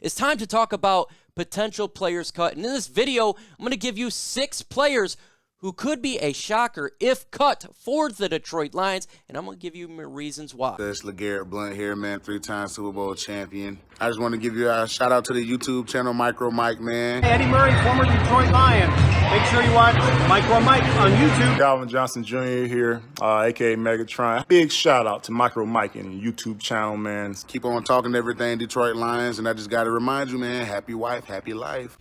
It's time to talk about potential players cut. And in this video, I'm going to give you 6 players who could be a shocker if cut for the Detroit Lions, and I'm going to give you my reasons why. It's Derrick Mills here, man, 3-time Super Bowl champion. I just want to give you a shout out to the YouTube channel, MicroMike, man. Eddie Murray, former Detroit Lion. Make sure you watch MicroMike on YouTube. Calvin Johnson Jr. here, a.k.a. Megatron. Big shout out to MicroMike and YouTube channel, man. Keep on talking everything Detroit Lions, and I just got to remind you, man, happy wife, happy life.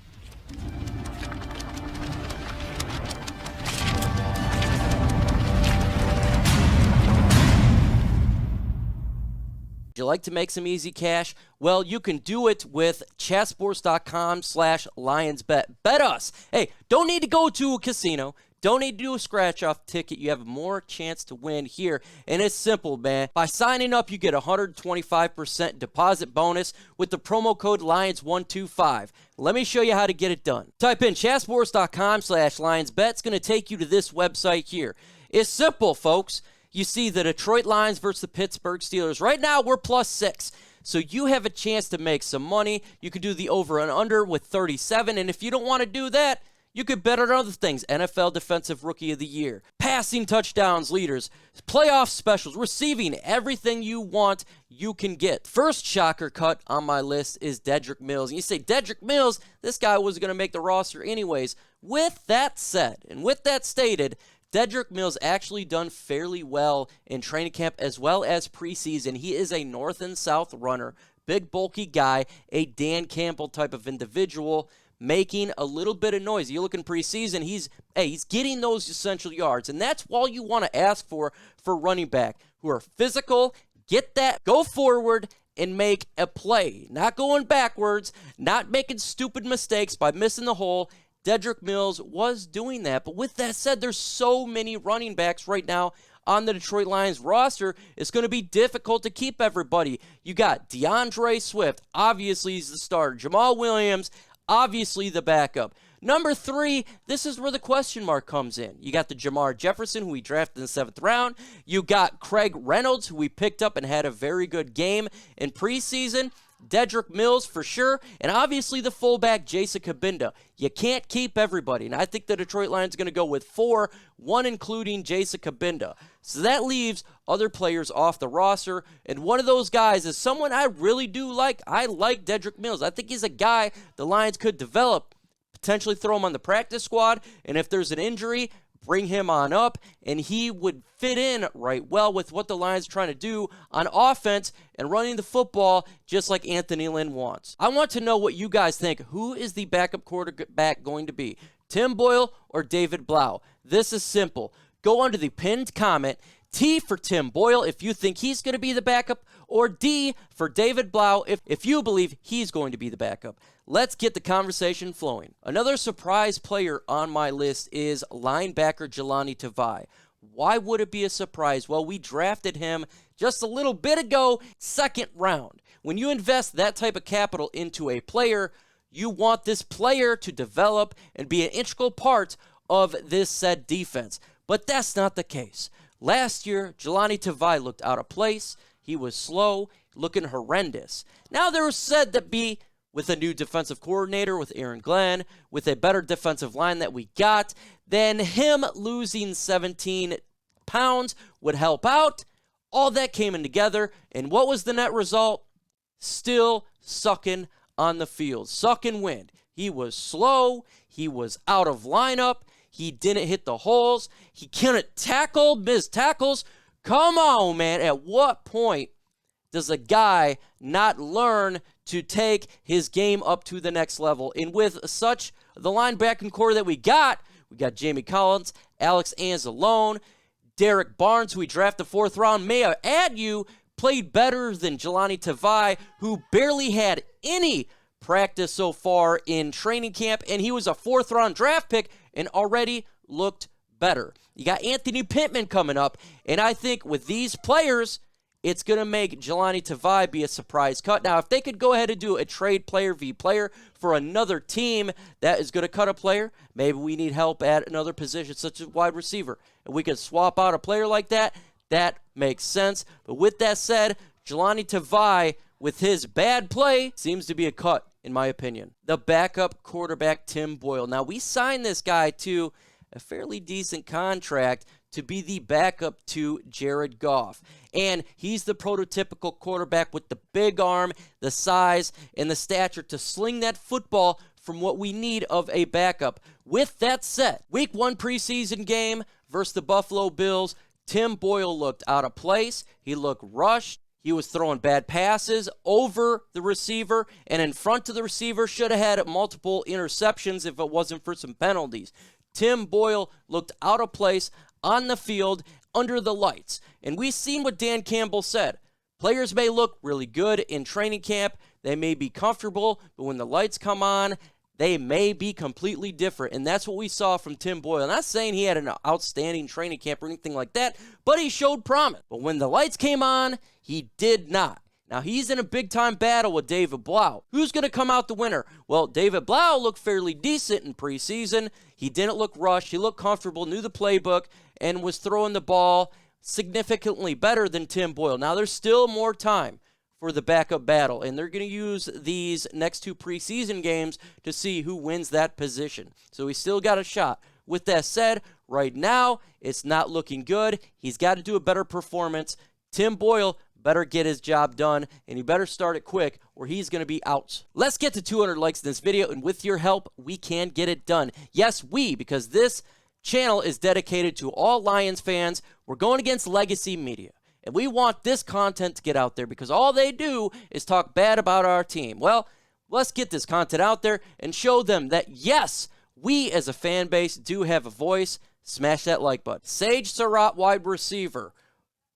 Would you like to make some easy cash? Well, you can do it with chatsports.com/lionsbet. Bet us. Hey, don't need to go to a casino. Don't need to do a scratch-off ticket. You have more chance to win here. And it's simple, man. By signing up, you get a 125% deposit bonus with the promo code LIONS125. Let me show you how to get it done. Type in chatsports.com/lionsbet. It's going to take you to this website here. It's simple, folks. You see the Detroit Lions versus the Pittsburgh Steelers. Right now, we're +6. So you have a chance to make some money. You can do the over and under with 37. And if you don't want to do that, you could bet on other things. NFL Defensive Rookie of the Year, passing touchdowns, leaders, playoff specials, receiving, everything you want, you can get. First shocker cut on my list is Derrick Mills. And you say, Derrick Mills, this guy was going to make the roster anyways. With that said, and with that stated, Derrick Mills actually done fairly well in training camp as well as preseason. He is a north and south runner, big bulky guy, a Dan Campbell type of individual, making a little bit of noise. You look in preseason, he's getting those essential yards, and that's all you want to ask for running back who are physical. Get that, go forward and make a play, not going backwards, not making stupid mistakes by missing the hole. Derrick Mills was doing that. But with that said, there's so many running backs right now on the Detroit Lions roster. It's going to be difficult to keep everybody. You got DeAndre Swift. Obviously, he's the starter. Jamal Williams, obviously the backup. Number 3, this is where the question mark comes in. You got the Jermar Jefferson, who we drafted in the 7th round. You got Craig Reynolds, who we picked up and had a very good game in preseason. Derrick Mills for sure, and obviously the fullback Jason Cabinda. You can't keep everybody, and I think the Detroit Lions are going to go with 4, 1 including Jason Cabinda. So that leaves other players off the roster, and one of those guys is someone I really do like. I like Derrick Mills. I think he's a guy the Lions could develop, potentially throw him on the practice squad, and if there's an injury, bring him on up, and he would fit in right well with what the Lions are trying to do on offense and running the football just like Anthony Lynn wants. I want to know what you guys think. Who is the backup quarterback going to be? Tim Boyle or David Blough? This is simple. Go under the pinned comment, T for Tim Boyle if you think he's going to be the backup, or D for David Blough if you believe he's going to be the backup. Let's get the conversation flowing. Another surprise player on my list is linebacker Jahlani Tavai. Why would it be a surprise? Well, we drafted him just a little bit ago, 2nd round. When you invest that type of capital into a player, you want this player to develop and be an integral part of this said defense. But that's not the case. Last year, Jahlani Tavai looked out of place. He was slow, looking horrendous. Now there was said to be, with a new defensive coordinator, with Aaron Glenn, with a better defensive line that we got, then him losing 17 pounds would help out. All that came in together, and what was the net result? Still sucking on the field, sucking wind. He was slow. He was out of lineup. He didn't hit the holes. He couldn't tackle, missed tackles. Come on, man. At what point does a guy not learn to take his game up to the next level? And with such the linebacking core that we got Jamie Collins, Alex Anzalone, Derek Barnes, who we drafted 4th round. May I add you, played better than Jahlani Tavai, who barely had any practice so far in training camp, and he was a 4th round draft pick and already looked better. You got Anthony Pittman coming up, and I think with these players, it's going to make Jahlani Tavai be a surprise cut. Now, if they could go ahead and do a trade player v. player for another team that is going to cut a player, maybe we need help at another position, such as wide receiver, and we could swap out a player like that, that makes sense. But with that said, Jahlani Tavai, with his bad play, seems to be a cut. in my opinion. The backup quarterback, Tim Boyle. Now, we signed this guy to a fairly decent contract to be the backup to Jared Goff. And he's the prototypical quarterback with the big arm, the size, and the stature to sling that football from what we need of a backup. With that said, week 1 preseason game versus the Buffalo Bills, Tim Boyle looked out of place. He looked rushed. He was throwing bad passes over the receiver and in front of the receiver. Should have had multiple interceptions if it wasn't for some penalties. Tim Boyle looked out of place on the field under the lights. And we've seen what Dan Campbell said. Players may look really good in training camp. They may be comfortable, but when the lights come on, they may be completely different. And that's what we saw from Tim Boyle. I'm not saying he had an outstanding training camp or anything like that, but he showed promise. But when the lights came on, he did not. Now, he's in a big-time battle with David Blough. Who's going to come out the winner? Well, David Blough looked fairly decent in preseason. He didn't look rushed. He looked comfortable, knew the playbook, and was throwing the ball significantly better than Tim Boyle. Now, there's still more time for the backup battle, and they're going to use these next 2 preseason games to see who wins that position. So we still got a shot. With that said, right now, it's not looking good. He's got to do a better performance. Tim Boyle better get his job done, and he better start it quick or he's going to be out. Let's get to 200 likes in this video, and with your help, we can get it done. Yes, because this channel is dedicated to all Lions fans. We're going against legacy media, and we want this content to get out there because all they do is talk bad about our team. Well, let's get this content out there and show them that, yes, we as a fan base do have a voice. Smash that like button. Sage Surratt, wide receiver.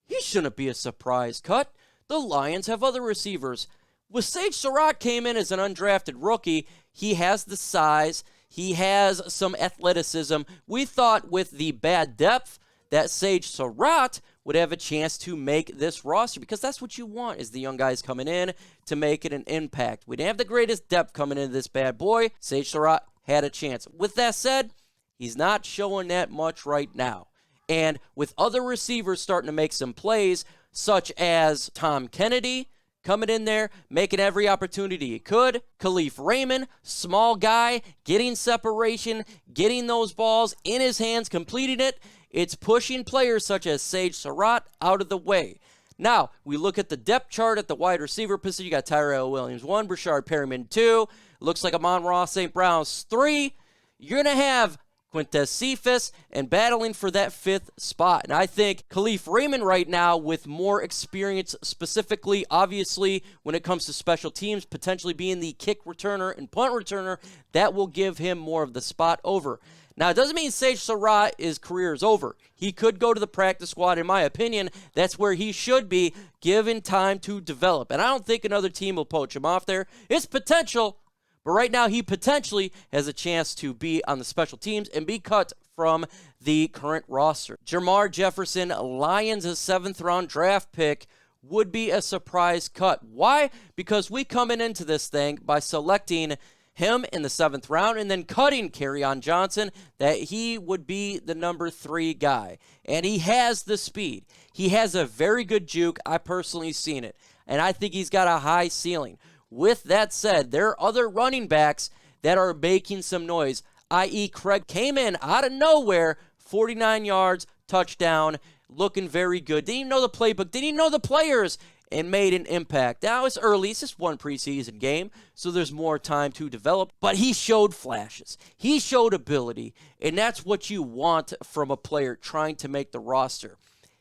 He shouldn't be a surprise cut. The Lions have other receivers. When Sage Surratt came in as an undrafted rookie, he has the size. He has some athleticism. We thought with the bad depth that Sage Surratt would have a chance to make this roster because that's what you want is the young guys coming in to make it an impact. We didn't have the greatest depth coming into this bad boy. Sage Surratt had a chance. With that said, he's not showing that much right now. And with other receivers starting to make some plays, such as Tom Kennedy coming in there, making every opportunity he could. Khalif Raymond, small guy, getting separation, getting those balls in his hands, completing it. It's pushing players such as Sage Surratt out of the way. Now, we look at the depth chart at the wide receiver position. You got Tyrell Williams 1, Brashard Perriman 2. Looks like Amon-Ra St. Brown's 3. You're going to have Quintez Cephas, and battling for that 5th spot. And I think Khalif Raymond right now with more experience, specifically, obviously, when it comes to special teams, potentially being the kick returner and punt returner, that will give him more of the spot over. Now, it doesn't mean Sage Surratt's career is over. He could go to the practice squad. In my opinion, that's where he should be, given time to develop. And I don't think another team will poach him off there. It's potential. But right now, he potentially has a chance to be on the special teams and be cut from the current roster. Jermar Jefferson, Lions' 7th-round draft pick, would be a surprise cut. Why? Because we coming into this thing by selecting him in the 7th round and then cutting Kerryon Johnson, that he would be the number 3 guy. And he has the speed. He has a very good juke. I personally seen it. And I think he's got a high ceiling. With that said, there are other running backs that are making some noise, i.e. Craig came in out of nowhere, 49 yards, touchdown, looking very good. Didn't even know the playbook, didn't even know the players, and made an impact. Now, it's early. It's just one preseason game, so there's more time to develop. But he showed flashes. He showed ability, and that's what you want from a player trying to make the roster.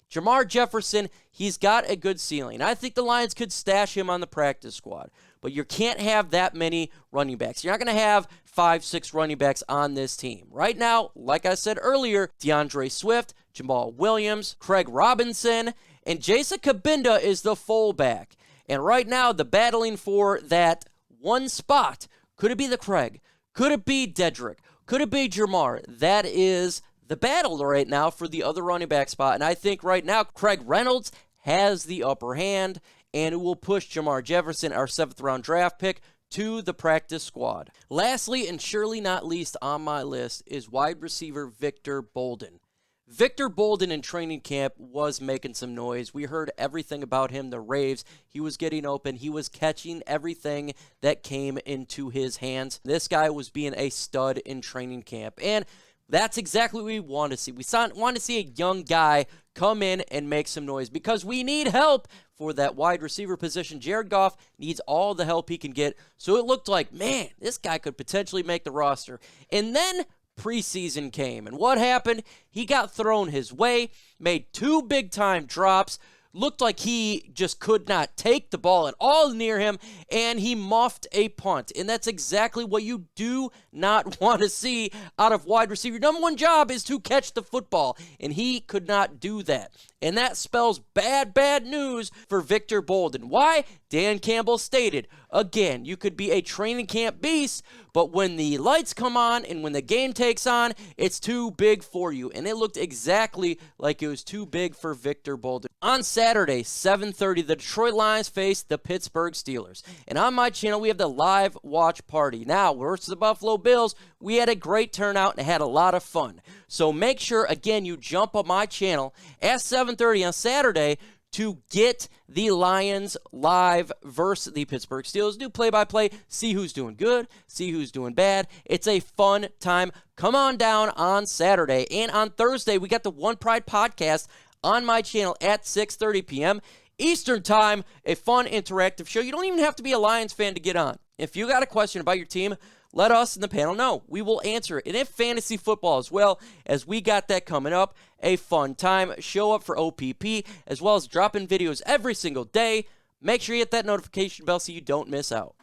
Jermar Jefferson, he's got a good ceiling. I think the Lions could stash him on the practice squad. But you can't have that many running backs. You're not going to have 5, 6 running backs on this team. Right now, like I said earlier, DeAndre Swift, Jamal Williams, Craig Robinson, and Jason Kabinda is the fullback. And right now, the battling for that one spot, could it be the Craig? Could it be Dedrick? Could it be Jermar? That is the battle right now for the other running back spot. And I think right now, Craig Reynolds has the upper hand, and it will push Jermar Jefferson, our 7th-round draft pick, to the practice squad. Lastly, and surely not least on my list, is wide receiver Victor Bolden. Victor Bolden in training camp was making some noise. We heard everything about him, the raves. He was getting open. He was catching everything that came into his hands. This guy was being a stud in training camp, and that's exactly what we want to see. We want to see a young guy come in and make some noise because we need help for that wide receiver position. Jared Goff needs all the help he can get, so it looked like, man, this guy could potentially make the roster. And then preseason came, and what happened? He got thrown his way, made 2 big-time drops, looked like he just could not take the ball at all near him, and he muffed a punt. And that's exactly what you do not want to see out of wide receiver. Your number one job is to catch the football, and he could not do that. And that spells bad, bad news for Victor Bolden. Why? Dan Campbell stated, again, you could be a training camp beast, but when the lights come on and when the game takes on, it's too big for you. And it looked exactly like it was too big for Victor Bolden. On Saturday, 7:30, the Detroit Lions faced the Pittsburgh Steelers. And on my channel, we have the live watch party. Now, versus the Buffalo Bills, we had a great turnout and had a lot of fun. So make sure, again, you jump on my channel at 7:30 on Saturday to get the Lions live versus the Pittsburgh Steelers. Do play-by-play, see who's doing good, see who's doing bad. It's a fun time. Come on down on Saturday. And on Thursday, we got the One Pride podcast on my channel at 6:30 p.m. Eastern Time, a fun interactive show. You don't even have to be a Lions fan to get on. If you got a question about your team, let us in the panel know. We will answer it. And if fantasy football as well, as we got that coming up, a fun time. Show up for OPP, as well as dropping videos every single day. Make sure you hit that notification bell so you don't miss out.